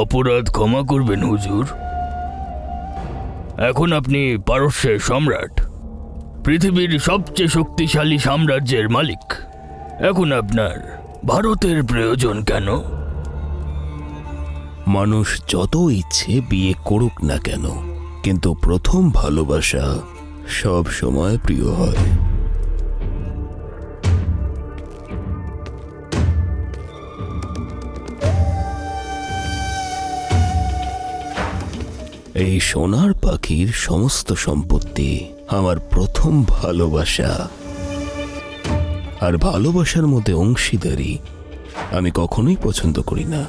অপরাধ ক্ষমা করবেন হুজুর। এখন আপনি পারস্যের সম্রাট, পৃথিবীর সবচেয়ে শক্তিশালী সাম্রাজ্যের মালিক। এখন আপনার ভারতের প্রয়োজন কেন? মানুষ যত ইচ্ছে বিয়ে করুক না কেন, কিন্তু প্রথম ভালোবাসা সব সময় প্রিয় হয়। এই সোনার পাখির সমস্ত সম্পত্তি আমার প্রথম ভালোবাসা, আর ভালোবাসার মধ্যে অংশীদারি আমি কখনোই পছন্দ করি না।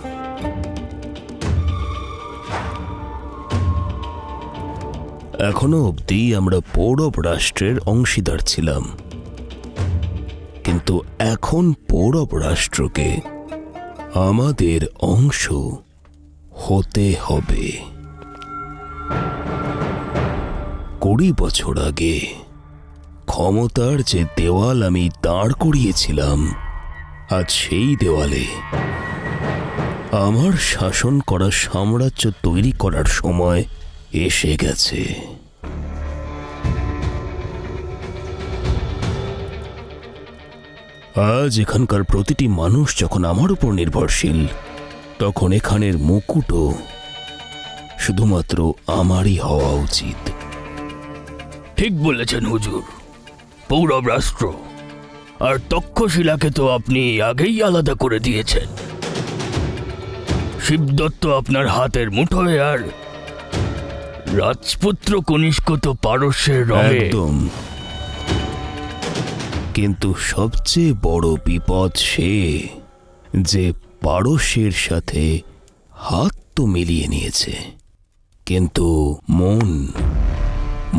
এখনো অবধি আমরা পৌরব রাষ্ট্রের অংশীদার ছিলাম, কিন্তু এখন পৌরব রাষ্ট্রকে আমাদের অংশ হতে হবে। 20 বছর আগে ক্ষমতার যে দেওয়াল আমি দাঁড় করিয়েছিলাম, আজ সেই দেওয়ালে আমার শাসন করা সাম্রাজ্য তৈরি করার সময় এসে গেছে। আজ এখানকার প্রতিটি মানুষ যখন আমার উপর নির্ভরশীল, তখন এখানের মুকুটও শুধুমাত্র আমারই হওয়া উচিত। ঠিক বলেছেন হুজুর। পৌরব রাষ্ট্র আর তক্ষশিলাকে তো আপনি আগেই আলাদা করে দিয়েছেন। শিবদত্ত আপনার হাতের মুঠোয়, আর রাজপুত্র কনিষ্ক তো পারস্যের রঙে। একদম। কিন্তু সবচেয়ে বড় বিপদ সে যে পারস্যের সাথে হাত তো মিলিয়ে নিয়েছে, কিন্তু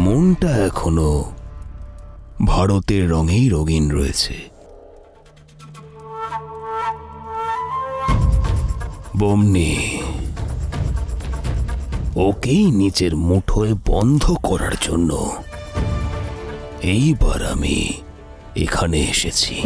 মনটা এখনো ভারতের রঙেই রঙিন রয়েছে। বমনি ওকেই নিজের মুঠোয় বন্ধ করার জন্য এইবার আমি এখানে এসেছি।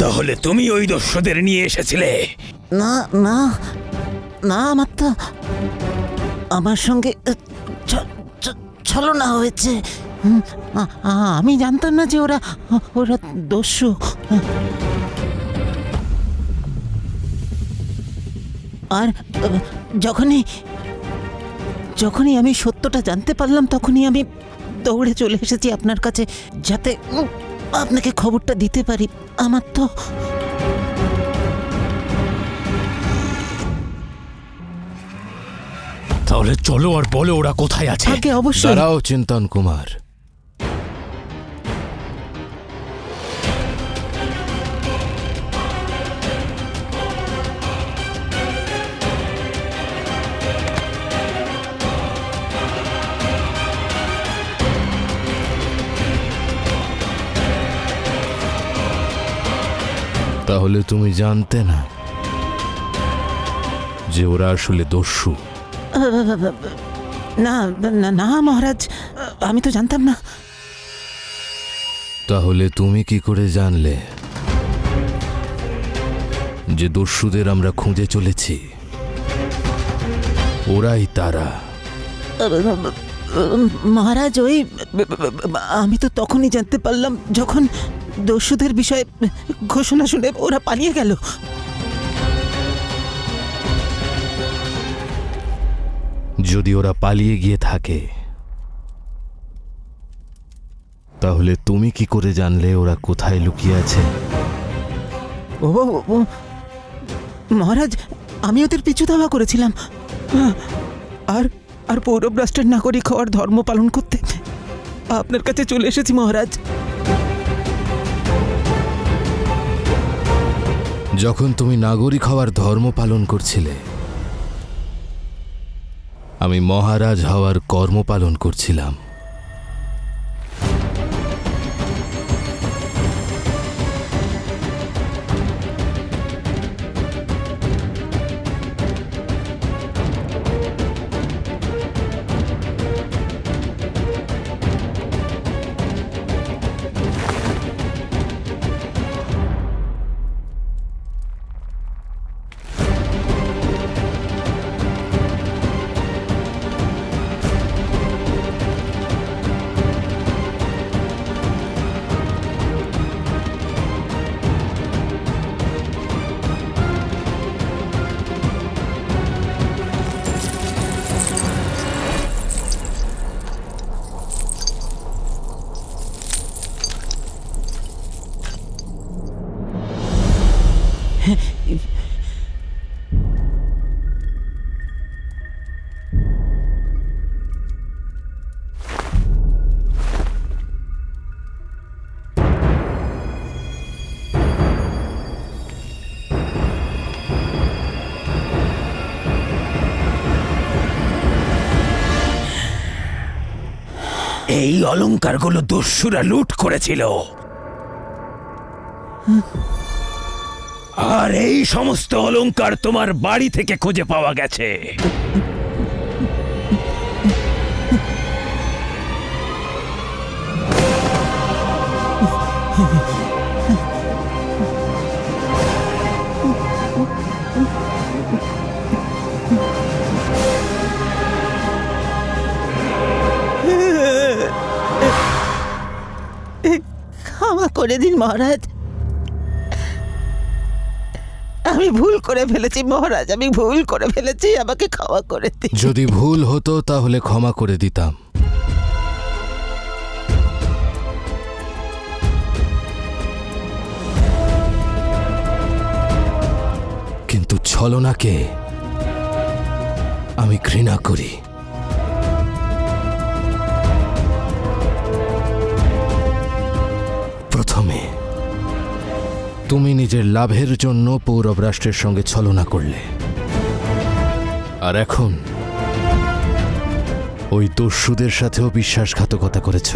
তাহলে তুমি ওই দস্যুদের নিয়ে এসেছিলে? না না না, আমার সঙ্গে ছলনা হয়েছে। আমি জানতাম না যে ওরা দস্যু। আর যখনই আমি সত্যটা জানতে পারলাম, তখনই আমি দৌড়ে চলে এসেছি আপনার কাছে, যাতে আপনাকে খবরটা দিতে পারি। আমার তো তাহলে চলো আর বলো ওরা কোথায় আছে। আগে অবশ্যই। দাঁড়াও চিন্তন কুমার, তাহলে তুমি জানতে না যে ওরা আসলে দস্যু? না না না মহারাজ, আমি তো জানতাম না। তাহলে তুমি কি করে জানলে যে দস্যুদের আমরা খুঁজে চলেছি? ওরাই তারা। মহারাজ ওই আমি তো তখনই জানতে পারলাম যখন দস্যুদের বিষয়ে ঘোষণা শুনে ওরা পালিয়ে গেল। যদি ওরা পালিয়ে গিয়ে থাকে তাহলে তুমি কি করে জানলে ওরা কোথায় লুকিয়ে আছে? ও মহারাজ, আমি ওদের পিছু ধাওয়া করেছিলাম আর আর পৌরব রাষ্ট্রের নাগরিক হওয়ার ধর্ম পালন করতে আপনার কাছে চলে এসেছি মহারাজ। যখন তুমি নাগরিক হওয়ার ধর্ম পালন করছিলে, আমি মহারাজ হওয়ার কর্ম পালন করছিলাম। এই অলংকারগুলো দস্যুরা লুট করেছিল, আর এই সমস্ত অলংকার তোমার বাড়ি থেকে খুঁজে পাওয়া গেছে। ক্ষমা করে দিন মহারাজ, আমি ভুল করে ফেলেছি মহারাজ, আমি ভুল করে ফেলেছি, আমাকে ক্ষমা করে দিন। যদি ভুল হতো তাহলে ক্ষমা করে দিতাম, কিন্তু ছলনাকে আমি ঘৃণা করি। প্রথমে তুমি নিজের লাভের জন্য পৌরব রাষ্ট্রের সঙ্গে ছলনা করলে, আর এখন ওই দস্যুদের সাথেও বিশ্বাসঘাতকতা করেছ।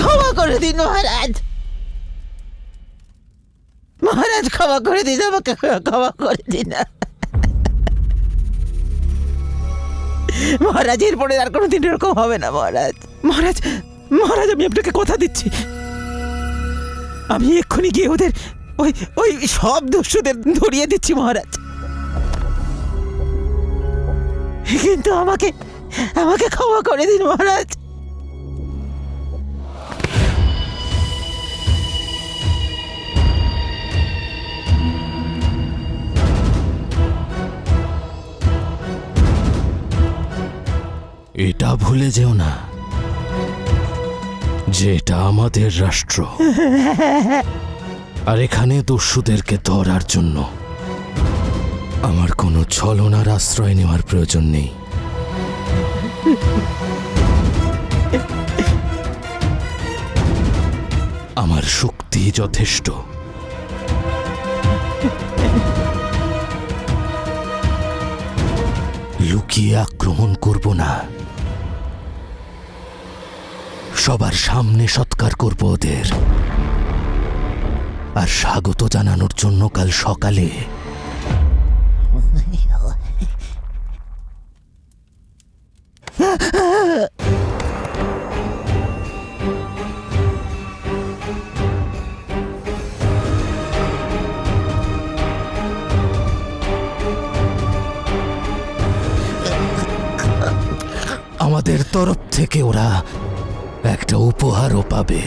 ক্ষমা করে দিন মহারাজ, মহারাজ ক্ষমা করে দিন, আমাকে ক্ষমা করে দিন। মহারাজ এরপরে আর কোনোদিন এরকম হবে না মহারাজ। মহারাজ মহারাজ আমি আপনাকে কথা দিচ্ছি, আমি এক্ষুনি গিয়ে ওদের ওই ওই সব দস্যুদের ধরিয়ে দিচ্ছি মহারাজ, কিন্তু আমাকে আমাকে ক্ষমা করে দিন মহারাজ। এটা ভুলে যেও না যে এটা আমাদের রাষ্ট্র, আর এখানে দস্যুদেরকে ধরার জন্য আমার কোনো ছলনার আশ্রয় নেওয়ার প্রয়োজন নেই। আমার শক্তি যথেষ্ট। লুকিয়ে আক্রমণ করব না, সবার সামনে সৎকার করব ওদের, আর স্বাগত জানানোর জন্য কাল সকালে আমাদের তরফ থেকে ওরা একটা উপহারও পাবে।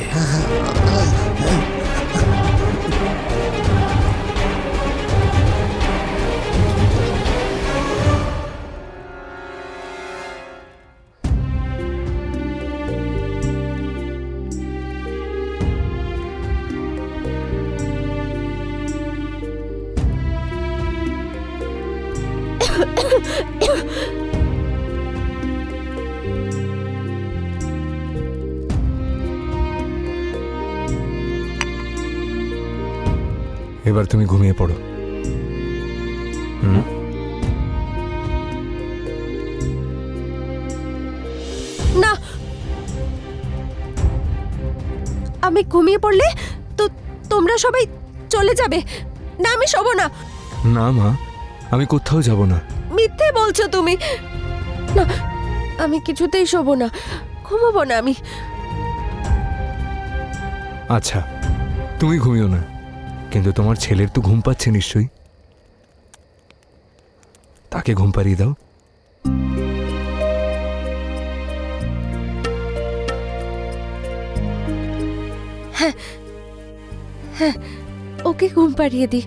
এবার তুমি ঘুমিয়ে পড়ো। না, আমি ঘুমিয়ে পড়লে তো তোমরা সবাই চলে যাবে। না, আমি শোবো না। না মা, আমি কোথাও যাব না। মিথ্যে বলছো তুমি। না, আমি কিছুতেই শোবো না, ঘুমাবো না আমি। আচ্ছা, তুমি ঘুমিও না, কিন্তু তোমার ছেলের তো ঘুম পাচ্ছে নিশ্চয়ই, তাকে ঘুম পাড়িয়ে দাও। ওকে ঘুম পাড়িয়ে দিই।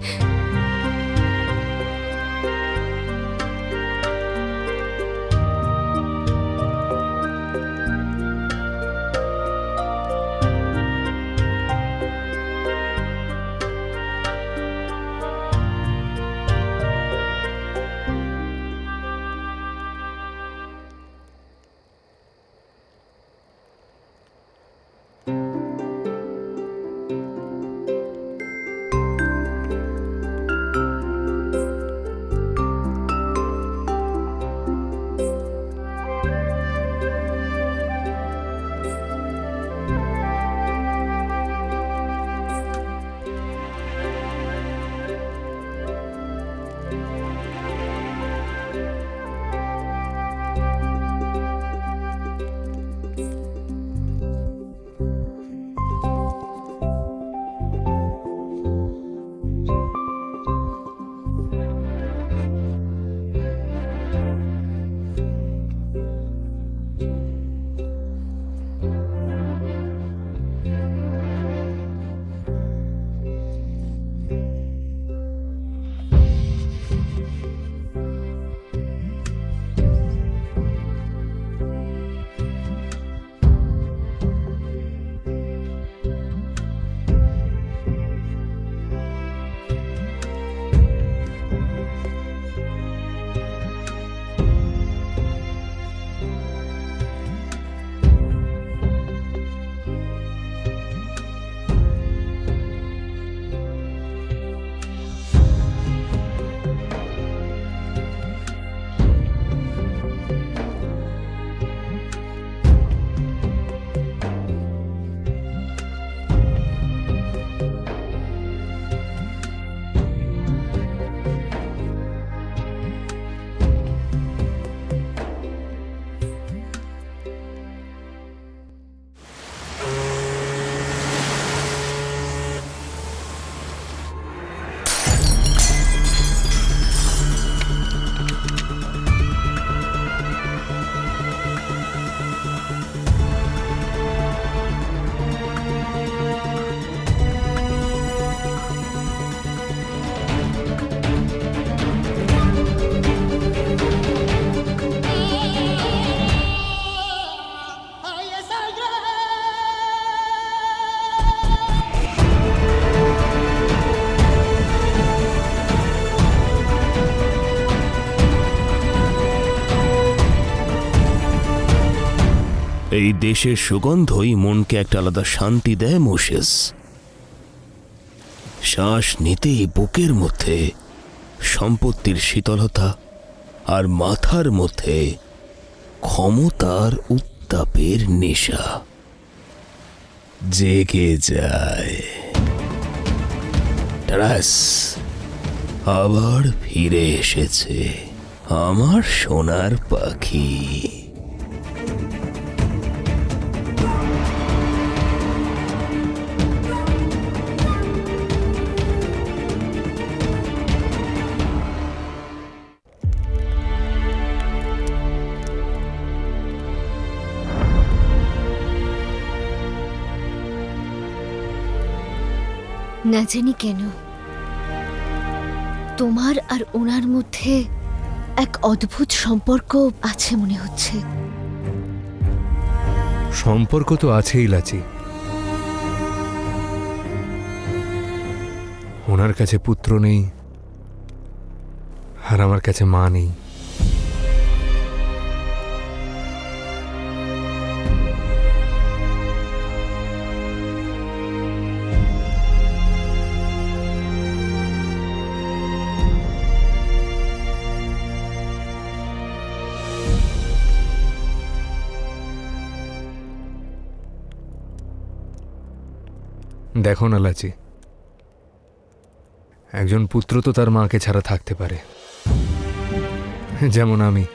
এই দেশের সুগন্ধই মনকে একটা আলাদা শান্তি দেয় মোসেস। শ্বাস নিতেই বুকের মধ্যে সম্পত্তির শীতলতা আর মাথার মধ্যে ক্ষমতার উত্তাপের নেশা জেগে যায়। টারাস আবার ফিরে এসেছে আমার সোনার পাখি। না জানি কেন তোমার আর ওনার মধ্যে এক অদ্ভুত সম্পর্ক আছে মনে হচ্ছে। সম্পর্ক তো আছেই লাচি। ওনার কাছে পুত্র নেই আর আমার কাছে মা নেই। দেখো না লাচি, একজন পুত্র তো তার মাকে ছাড়া থাকতে পারে, যেমন আমি,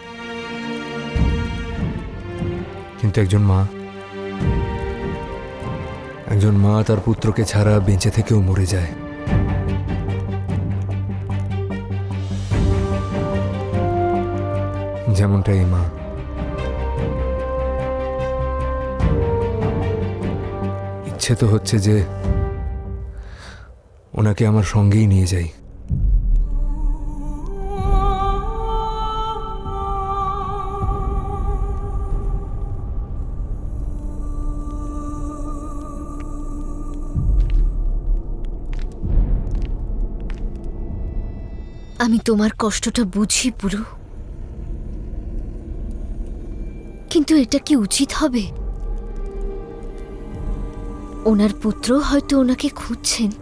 কিন্তু একজন মা তার পুত্রকে ছাড়া বেঁচে থেকেও মরে যায়। যেমনটা এই মা। ইচ্ছে তো হচ্ছে যে ওনাকে আমার সঙ্গেই নিয়ে যাই। আমি তোমার কষ্টটা বুঝি পুরো, কিন্তু এটা কি উচিত হবে? ওনার পুত্র হয়তো ওনাকে খুঁজছেন।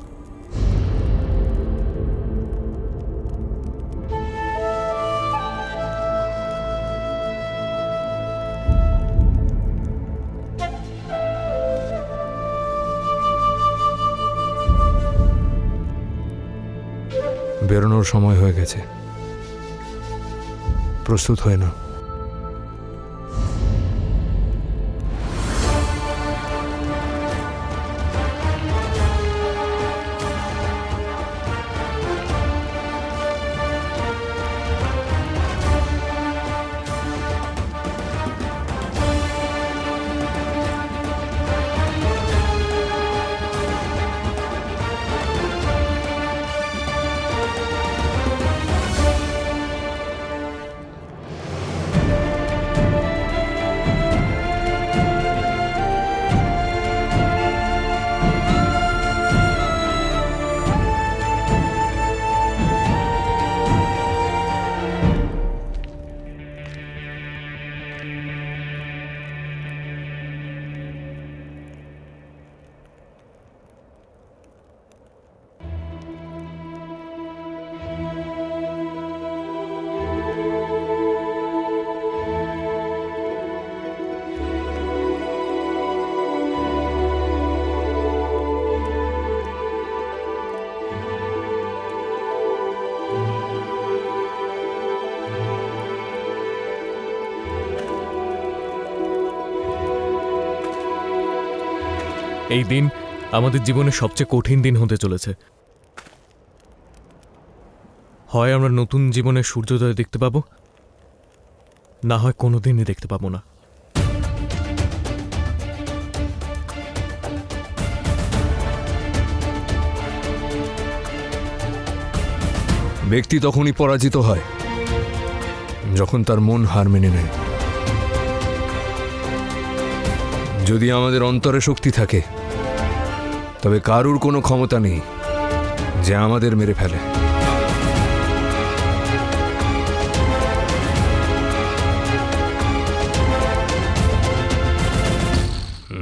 বেরোনোর সময় হয়ে গেছে, প্রস্তুত হয়ে নাও। এই দিন আমাদের জীবনের সবচেয়ে কঠিন দিন হতে চলেছে। হয় আমরা নতুন জীবনের সূর্যোদয় দেখতে পাবো, না হয় কোনোদিনই দেখতে পাবো না। ব্যক্তি তখনই পরাজিত হয় যখন তার মন হার মেনে নেয়। যদি আমাদের অন্তরে শক্তি থাকে, তবে কারুর কোনো ক্ষমতা নেই যে আমাদের মেরে ফেলে।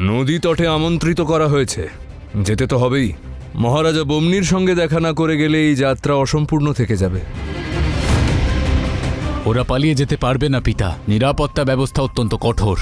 নদী তটে আমন্ত্রিত করা হয়েছে, যেতে তো হবেই। মহারাজা বমনির সঙ্গে দেখা না করে গেলে এই যাত্রা অসম্পূর্ণ থেকে যাবে। ওরা পালিয়ে যেতে পারবে না পিতা, নিরাপত্তা ব্যবস্থা অত্যন্ত কঠোর।